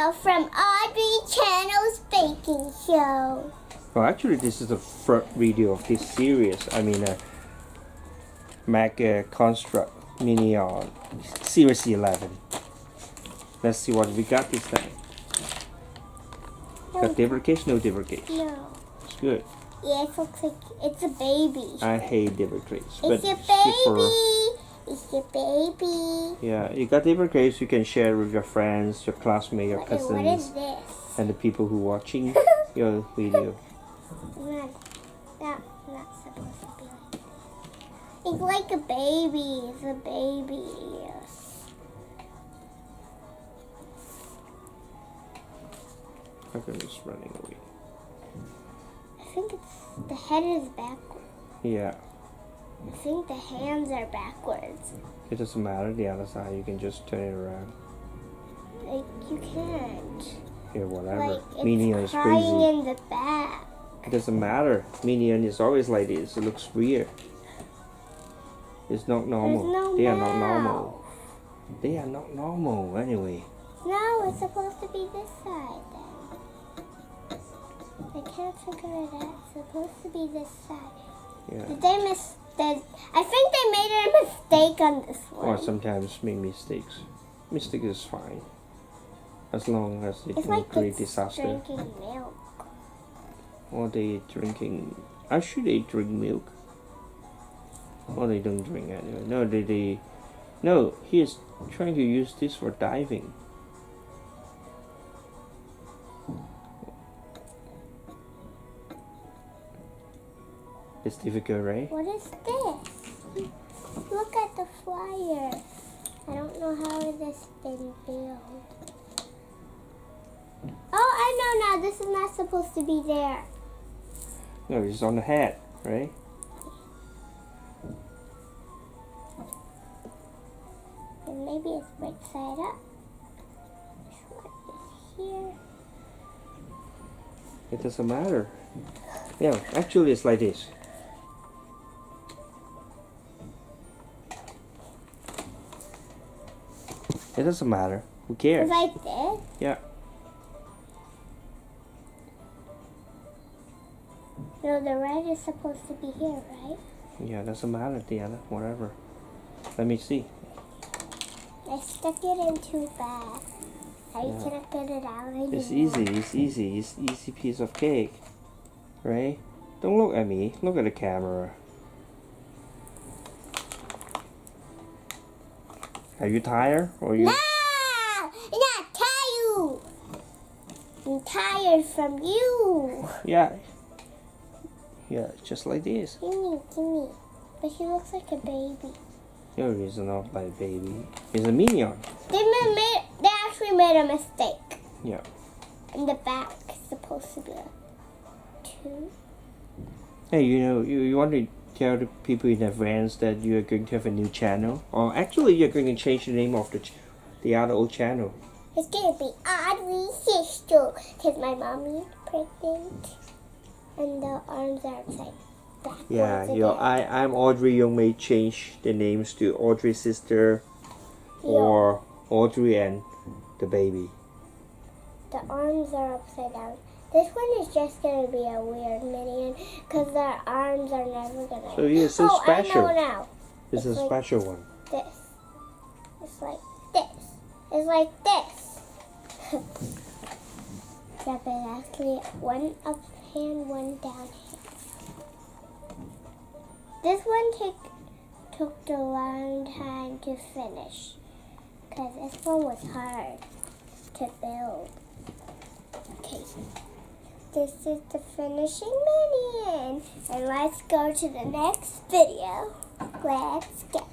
video from Audrey Channel's baking show. Well, actually, this is the first video of this series. I mean, Construx Mini on Series 11. Let's see what we got this time. Got duplicate? No duplicate. No. It's good. Yeah, it looks like it's a baby. I hate duplicates. It's your baby. It's your baby. Yeah, you got duplicates. You can share with your friends, your classmates, your cousins, What is this? and the people who watching your video. That's not supposed to be like. It's like a baby. It's a baby. How come it's running away? I think it's the head is backwards. Yeah. I think the hands are backwards. It doesn't matter. The other side, you can just turn it around. Like you can't. Yeah, whatever. Like it's Minion is crying crazy. in the back. It doesn't matter. Minion is always like this. It looks weird. It's not normal. No They are not mouth. normal. They are not normal anyway. No, it's supposed to be this side then. I can't figure it out. It's supposed to be this side. Yeah. Did they I think they made a mistake on this one. Or sometimes make mistakes. Mistake is fine. As long as it It's can like create it's disaster. drinking milk. Or they drinking. Actually, they drink milk. Or they don't drink anyway. No, No, he is trying to use this for diving. It's difficult, right? What is this? Look at the flyer. I don't know how this been built. Oh, I know now. This is not supposed to be there. No, it's on the head, right? And maybe it's right side up. What is here? It doesn't matter. Yeah, actually it's like this. It doesn't matter. Who cares? It's like this. Yeah. No, the red is supposed to be here, right? Yeah, it doesn't matter, Diana. Whatever. Let me see. I stuck it in too bad. I Yeah. cannot get it out anymore. It's easy. It's easy. It's easy piece of cake. Right? Don't look at me. Look at the camera. Are you tired? Or you? No! I'm not tired. I'm tired from you. Yeah. Yeah, just like this. Give me. But he looks like a baby. No, it's not like a baby. It's a minion. They actually made a mistake. Yeah. In the back, it's supposed to be a 2. Hey, you want to tell the people in advance that you are going to have a new channel? Or actually, you're going to change the name of the other old channel. It's going to be Audrey's sister. Because my mommy is pregnant. And the arms are upside backwards. Yeah, again. I'm Audrey. You may change the names to Audrey's sister or Audrey and the baby. The arms are upside down. This one is just going to be a weird minion because their arms are never going to... So it's so special. I know now. This is a like special one. This. It's like this. It's like this. Yeah, but actually one up hand, one down hand. This one took a long time to finish because this one was hard to build. Okay, this is the finishing minion, and let's go to the next video. Let's go.